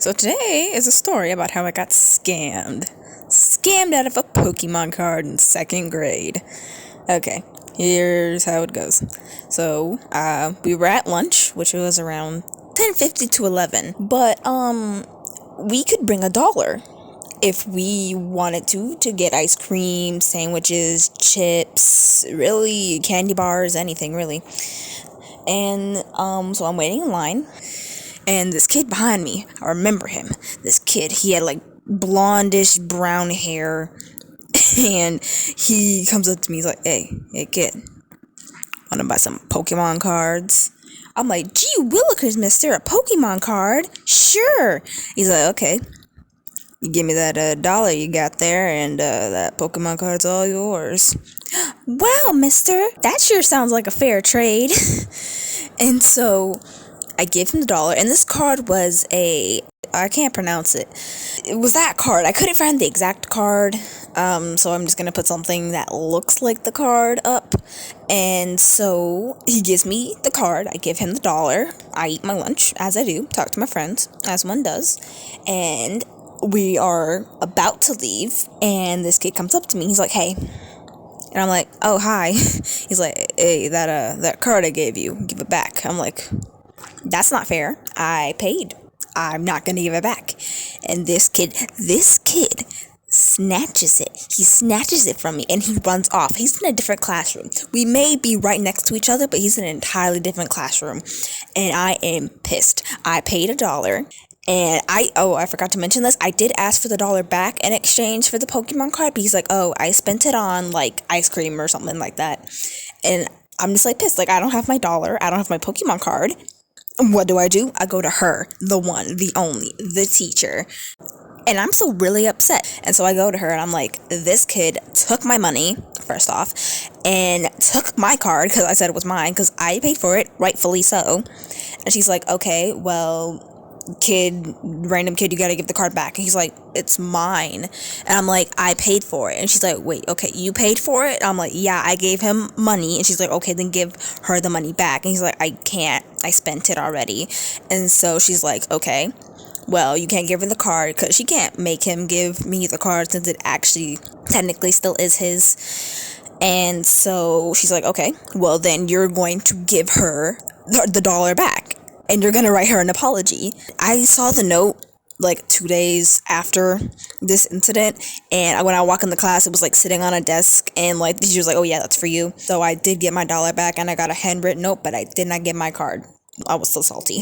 So today is a story about how I got scammed. Scammed out of a Pokemon card in second grade. Okay, here's how it goes. So, we were at lunch, which was around 10:50 to 11. But, we could bring $1 if we wanted to get ice cream, sandwiches, chips, really, candy bars, anything, really. And, so I'm waiting in line. And this kid behind me, I remember him. This kid, he had like blondish brown hair. And he comes up to me, he's like, hey kid, wanna buy some Pokemon cards? I'm like, gee willikers, mister, a Pokemon card? Sure. He's like, okay. You give me that $1 you got there, and that Pokemon card's all yours. Wow, mister, that sure sounds like a fair trade. And so I gave him the $1, and this card was I can't pronounce it. It was that card. I couldn't find the exact card, so I'm just gonna put something that looks like the card up. And so he gives me the card. I give him the $1. I eat my lunch, as I do, talk to my friends, as one does, and we are about to leave, and this kid comes up to me. He's like, hey. And I'm like, oh, hi. He's like, hey, that card I gave you, give it back. I'm like, that's not fair. I paid. I'm not going to give it back. And this kid snatches it. He snatches it from me and he runs off. He's in a different classroom. We may be right next to each other, but he's in an entirely different classroom. And I am pissed. I paid $1. And I forgot to mention this. I did ask for the $1 back in exchange for the Pokemon card, but he's like, oh, I spent it on like ice cream or something like that. And I'm just like pissed. Like, I don't have my $1. I don't have my Pokemon card. What do? I go to her, the one, the only, the teacher. And I'm still really upset. And so I go to her and I'm like, this kid took my money, first off, and took my card because I said it was mine because I paid for it, rightfully so. And she's like, okay, well, random kid, you gotta give the card back. And he's like, it's mine. And I'm like, I paid for it. And she's like, wait, okay, you paid for it? I'm like, yeah, I gave him money. And she's like, okay, then give her the money back. And he's like, I can't, I spent it already. And so she's like, okay, well, you can't give her the card because she can't make him give me the card since it actually technically still is his. And so she's like, okay, well, then you're going to give her the $1 back. And you're going to write her an apology. I saw the note like 2 days after this incident. And when I walk in the class, it was like sitting on a desk. And like the teacher was like, oh yeah, that's for you. So I did get my $1 back and I got a handwritten note, but I did not get my card. I was so salty.